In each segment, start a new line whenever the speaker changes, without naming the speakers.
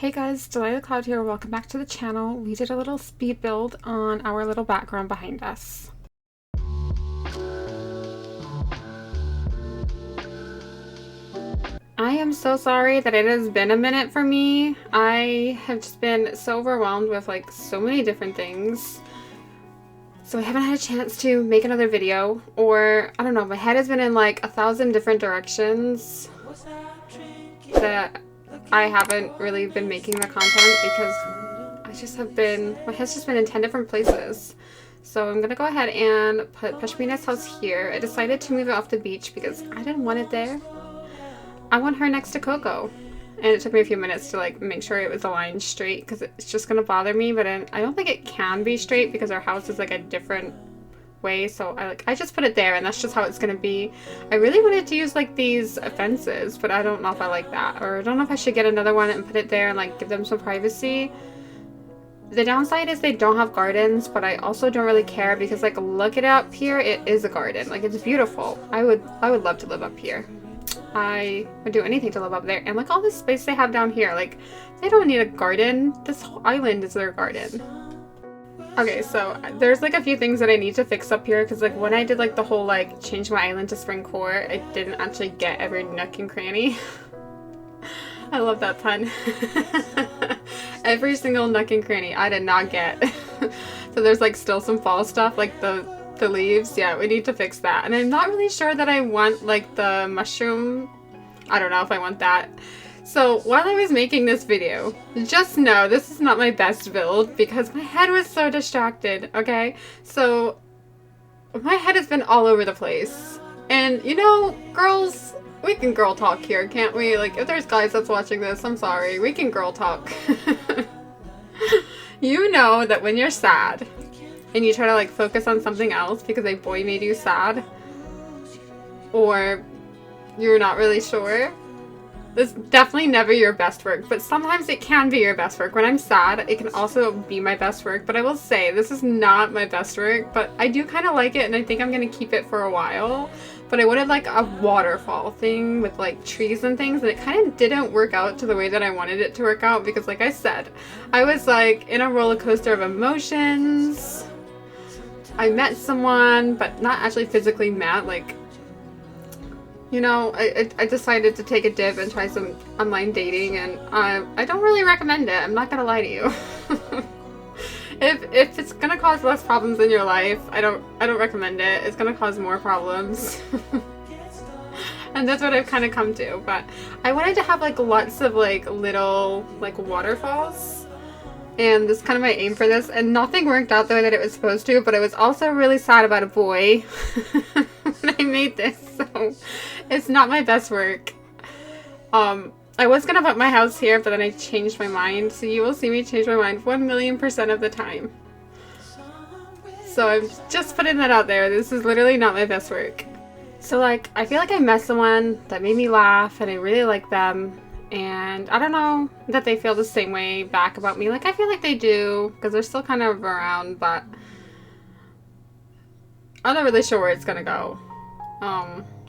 Hey guys, Delilah Cloud here. Welcome back to the channel. We did a little speed build on our little background behind us. I am so sorry that it has been a minute for me. I have just been so overwhelmed with like so many different things. So I haven't had a chance to make another video, or I don't know, my head has been in like 1,000 different directions that I haven't really been making the content because my head's just been in 10 different places. So I'm gonna go ahead and put Pashmina's house here. I decided to move it off the beach because I didn't want it there. I want her next to Coco. And it took me a few minutes to like make sure it was aligned straight because it's just gonna bother me, but I don't think it can be straight because our house is like a different way, so I just put it there and that's just how it's gonna be. I really wanted to use like these fences, but I don't know if I like that, or I don't know if I should get another one and put it there and like give them some privacy. The downside is they don't have gardens, but I also don't really care because like look it up here, it is a garden. Like it's beautiful. I would love to live up here. I would do anything to live up there. And look all this space they have down here. Like they don't need a garden. This whole island is their garden. Okay, so there's like a few things that I need to fix up here because like when I did like the whole like change my island to spring core, I didn't actually get every nook and cranny. I love that pun. Every single nook and cranny I did not get. So there's like still some fall stuff like the leaves. Yeah, we need to fix that. And I'm not really sure that I want like the mushroom. I don't know if I want that. So while I was making this video, just know this is not my best build because my head was so distracted, okay? So my head has been all over the place. And you know, girls, we can girl talk here, can't we? Like if there's guys that's watching this, I'm sorry, we can girl talk. You know that when you're sad and you try to like focus on something else because a boy made you sad, or you're not really sure, it's definitely never your best work, but sometimes it can be your best work. When I'm sad, it can also be my best work, but I will say this is not my best work, but I do kind of like it and I think I'm going to keep it for a while. But I wanted like a waterfall thing with like trees and things, and it kind of didn't work out to the way that I wanted it to work out because like I said, I was like in a roller coaster of emotions. I met someone, but not actually physically met, like, you know, I decided to take a dip and try some online dating, and I don't really recommend it. I'm not gonna lie to you. If it's gonna cause less problems in your life, I don't recommend it. It's gonna cause more problems. And that's what I've kind of come to. But I wanted to have like lots of like little like waterfalls, and this is kind of my aim for this, and nothing worked out the way that it was supposed to, but I was also really sad about a boy when I made this, so it's not my best work. I was gonna put my house here, but then I changed my mind, so you will see me change my mind 1,000,000% of the time. So I'm just putting that out there. This is literally not my best work. So like, I feel like I met someone that made me laugh and I really like them, and I don't know that they feel the same way back about me. Like I feel like they do because they're still kind of around, but I'm not really sure where it's gonna go.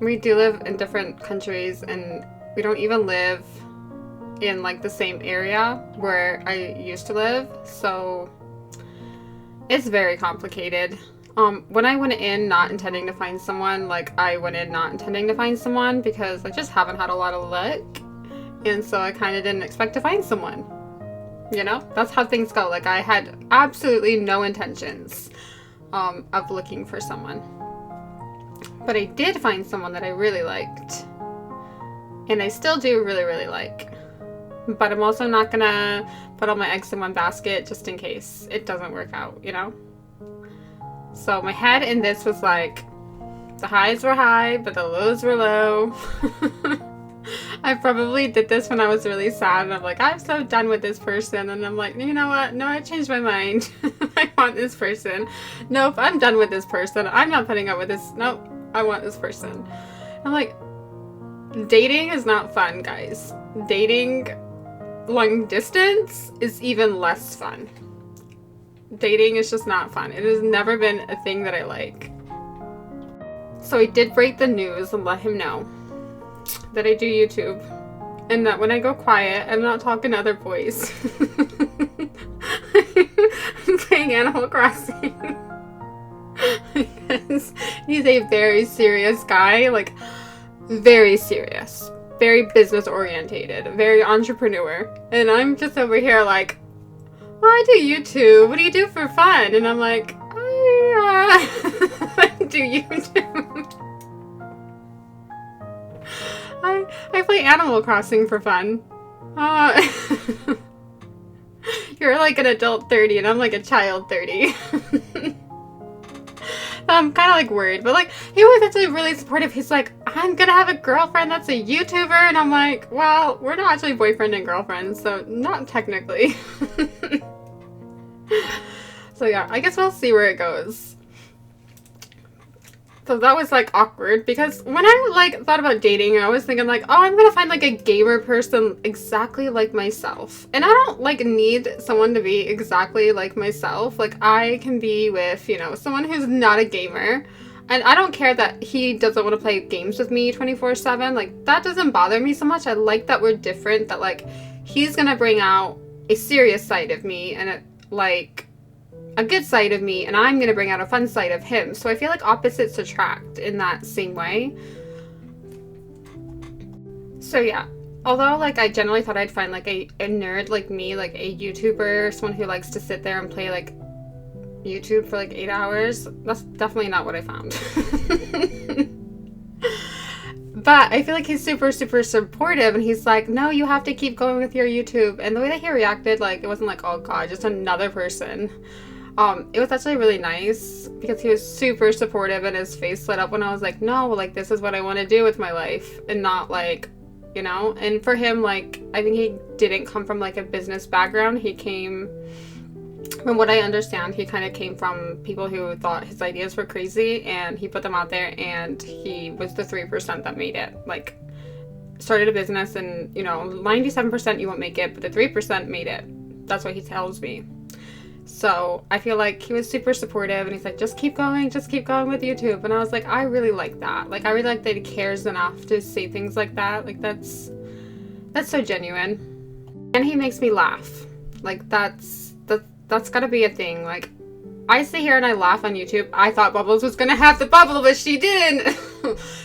We do live in different countries and we don't even live in like the same area where I used to live, so it's very complicated. When I went in not intending to find someone, like I went in not intending to find someone because I just haven't had a lot of luck, and so I kind of didn't expect to find someone. You know, that's how things go. Like I had absolutely no intentions of looking for someone, but I did find someone that I really liked, and I still do really like. But I'm also not gonna put all my eggs in one basket just in case it doesn't work out, you know? So my head in this was like, the highs were high, but the lows were low. I probably did this when I was really sad, and I'm like, I'm so done with this person, and I'm like, you know what? No, I changed my mind. I want this person. Nope, I'm done with this person. I'm not putting up with this. Nope, I want this person. I'm like, dating is not fun, guys. Dating long distance is even less fun. Dating is just not fun. It has never been a thing that I like. So I did break the news and let him know that I do YouTube, and that when I go quiet, I'm not talking to other boys. I'm playing Animal Crossing. Because he's a very serious guy, like, very serious. Very business orientated, very entrepreneur. And I'm just over here like, well, I do YouTube. What do you do for fun? And I'm like, I do YouTube. I play Animal Crossing for fun. You're like an adult 30 and I'm like a child 30. I'm kind of like worried, but like he was actually really supportive. He's like, I'm gonna have a girlfriend that's a YouTuber, and I'm like, well, we're not actually boyfriend and girlfriend, so not technically. So yeah, I guess we'll see where it goes. So that was like awkward because when I like thought about dating, I was thinking like, oh, I'm gonna find like a gamer person exactly like myself. And I don't like need someone to be exactly like myself. Like I can be with, you know, someone who's not a gamer. And I don't care that he doesn't want to play games with me 24/7. Like that doesn't bother me so much. I like that we're different, that like he's gonna bring out a serious side of me and like a good side of me, and I'm gonna bring out a fun side of him. So I feel like opposites attract in that same way. So yeah, although like I generally thought I'd find like a nerd like me, like a YouTuber, someone who likes to sit there and play like YouTube for like 8 hours, that's definitely not what I found. But I feel like he's super, super supportive, and he's like, no, you have to keep going with your YouTube. And the way that he reacted, like, it wasn't like, oh god, just another person. It was actually really nice because he was super supportive, and his face lit up when I was like, no, like, this is what I want to do with my life, and not like, you know. And for him, like, I think he didn't come from like a business background. He came, from what I understand, he kind of came from people who thought his ideas were crazy, and he put them out there, and he was the 3% that made it. Like, started a business, and, you know, 97% you won't make it, but the 3% made it. That's what he tells me. So I feel like he was super supportive, and he's like, just keep going with YouTube. And I was like, I really like that. Like, I really like that he cares enough to say things like that. Like, that's so genuine. And he makes me laugh. Like, that's gotta be a thing. Like, I sit here and I laugh on YouTube. I thought Bubbles was gonna have the bubble, but she didn't.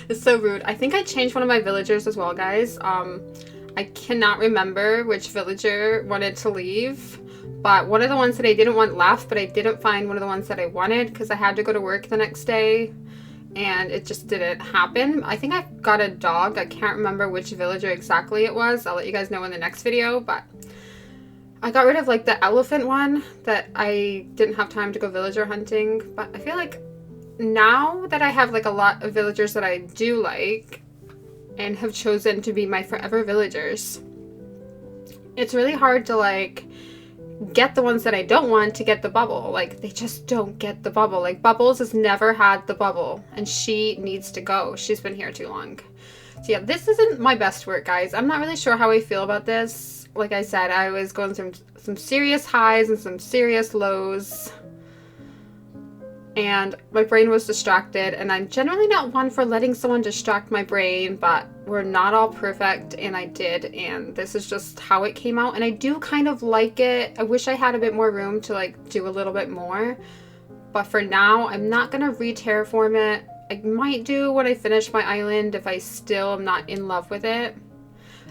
It's so rude. I think I changed one of my villagers as well, guys. I cannot remember which villager wanted to leave, but one of the ones that I didn't want left, but I didn't find one of the ones that I wanted because I had to go to work the next day, and it just didn't happen. I think I got a dog. I can't remember which villager exactly it was. I'll let you guys know in the next video, but I got rid of like the elephant one that I didn't have time to go villager hunting. But I feel like now that I have like a lot of villagers that I do like and have chosen to be my forever villagers, it's really hard to like get the ones that I don't want to get the bubble. Like, they just don't get the bubble. Like, Bubbles has never had the bubble, and she needs to go. She's been here too long. So yeah, this isn't my best work, guys. I'm not really sure how I feel about this. Like I said, I was going through some serious highs and some serious lows, and my brain was distracted, and I'm generally not one for letting someone distract my brain, but we're not all perfect, and I did, and this is just how it came out, and I do kind of like it. I wish I had a bit more room to like do a little bit more, but for now, I'm not gonna re-terraform it. I might do when I finish my island if I still am not in love with it.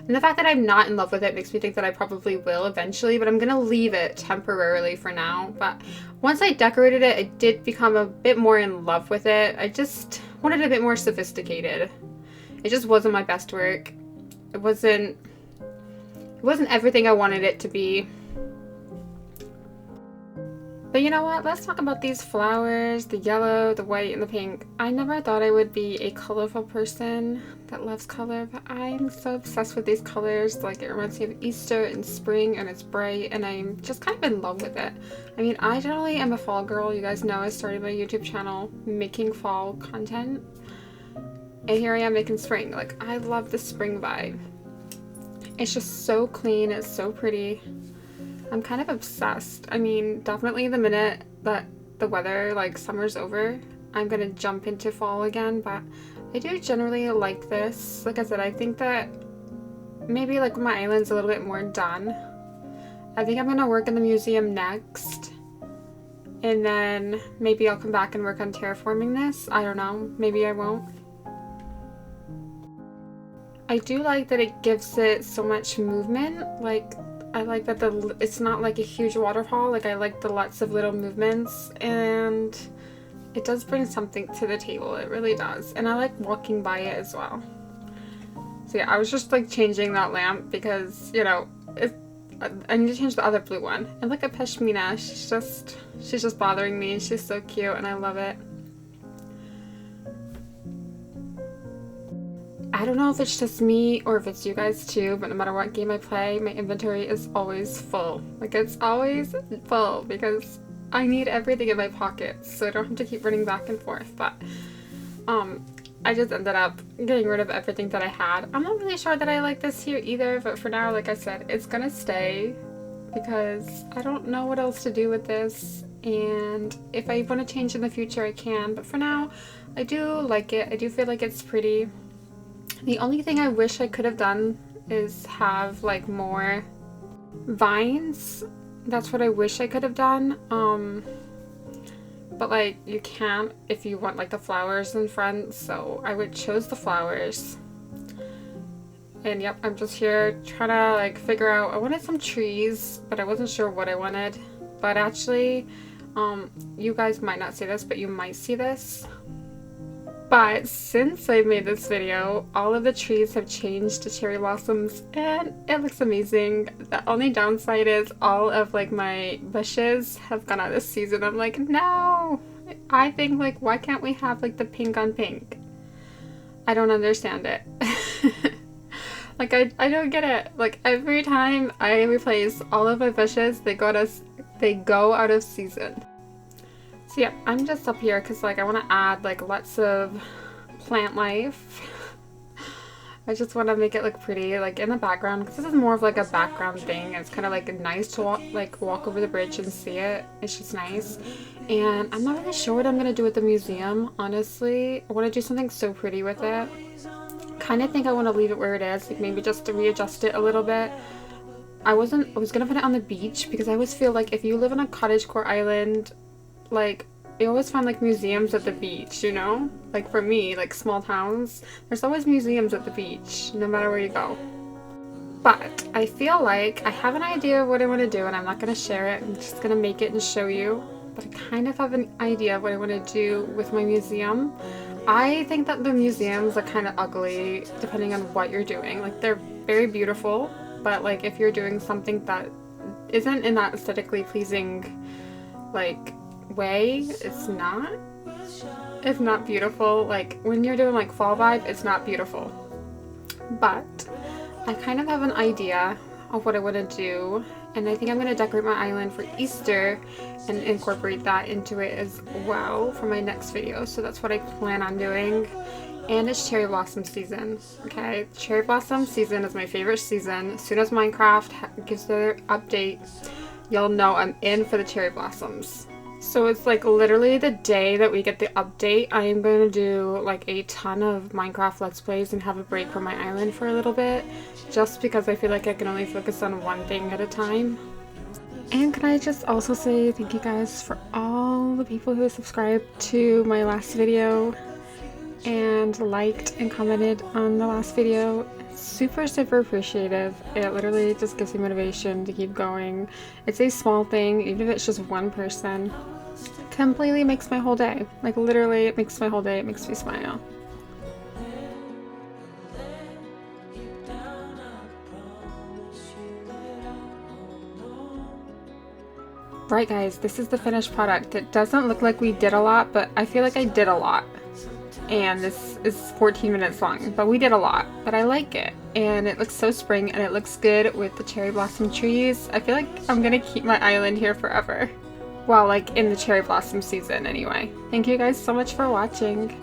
And the fact that I'm not in love with it makes me think that I probably will eventually, but I'm going to leave it temporarily for now. But once I decorated it, I did become a bit more in love with it. I just wanted it a bit more sophisticated. It just wasn't my best work. It wasn't everything I wanted it to be. But you know what? Let's talk about these flowers, the yellow, the white, and the pink. I never thought I would be a colorful person that loves color, but I'm so obsessed with these colors. Like, it reminds me of Easter and spring, and it's bright, and I'm just kind of in love with it. I mean, I generally am a fall girl. You guys know I started my YouTube channel making fall content, and here I am making spring. Like, I love the spring vibe. It's just so clean. It's so pretty. I'm kind of obsessed. I mean, definitely the minute that the weather, like, summer's over, I'm gonna jump into fall again, but I do generally like this. Like I said, I think that maybe like when my island's a little bit more done, I think I'm gonna work in the museum next. And then maybe I'll come back and work on terraforming this. I don't know. Maybe I won't. I do like that it gives it so much movement. Like, I like that it's not like a huge waterfall. Like, I like the lots of little movements, and it does bring something to the table. It really does. And I like walking by it as well. So yeah, I was just like changing that lamp because, you know, I need to change the other blue one. And look at Pashmina. She's just bothering me. She's so cute and I love it. I don't know if it's just me or if it's you guys too, but no matter what game I play, my inventory is always full. Like, it's always full because I need everything in my pockets, so I don't have to keep running back and forth. But I just ended up getting rid of everything that I had. I'm not really sure that I like this here either, but for now, like I said, it's gonna stay because I don't know what else to do with this. And if I want to change in the future, I can. But for now, I do like it. I do feel like it's pretty. The only thing I wish I could have done is have like more vines. That's what I wish I could have done. But like you can't if you want like the flowers in front, so I would chose the flowers. And yep, I'm just here trying to like figure out. I wanted some trees, but I wasn't sure what I wanted. But actually, you guys might not see this, but you might see this. But since I made this video, all of the trees have changed to cherry blossoms and it looks amazing. The only downside is all of like my bushes have gone out of season. I'm like, no! I think like, why can't we have like the pink on pink? I don't understand it. Like, I don't get it. Like, every time I replace all of my bushes, they go out of season. So yeah, I'm just up here because like I want to add like lots of plant life. I just want to make it look pretty like in the background because this is more of like a background thing. It's kind of like nice to walk over the bridge and see it. It's just nice. And I'm not really sure what I'm going to do with the museum, honestly. I want to do something so pretty with it. Kind of think I want to leave it where it is, like maybe just to readjust it a little bit. I was gonna put it on the beach because I always feel like if you live on a cottagecore island, like you always find like museums at the beach, you know? Like for me, like small towns, there's always museums at the beach, no matter where you go. But I feel like I have an idea of what I want to do and I'm not going to share it. I'm just going to make it and show you. But I kind of have an idea of what I want to do with my museum. I think that the museums are kind of ugly depending on what you're doing. Like they're very beautiful, but like if you're doing something that isn't in that aesthetically pleasing like way, it's not beautiful. Like when you're doing like fall vibe, it's not beautiful. But I kind of have an idea of what I want to do, and I think I'm going to decorate my island for Easter and incorporate that into it as well for my next video. So that's what I plan on doing. And it's cherry blossom season. Okay, cherry blossom season is my favorite season. As soon as Minecraft gives their update, you'll know I'm in for the cherry blossoms. So it's like literally the day that we get the update, I am going to do like a ton of Minecraft Let's Plays and have a break from my island for a little bit, just because I feel like I can only focus on one thing at a time. And can I just also say thank you guys for all the people who subscribed to my last video and liked and commented on the last video. Super appreciative. It literally just gives me motivation to keep going. It's a small thing, even if it's just one person. Completely makes my whole day. Like literally it makes my whole day. It makes me smile. Right guys, this is the finished product. It doesn't look like we did a lot, but I feel like I did a lot. And this is 14 minutes long, but we did a lot. But I like it, and it looks so spring, and it looks good with the cherry blossom trees. I feel like I'm gonna keep my island here forever. Well, like in the cherry blossom season anyway. Thank you guys so much for watching.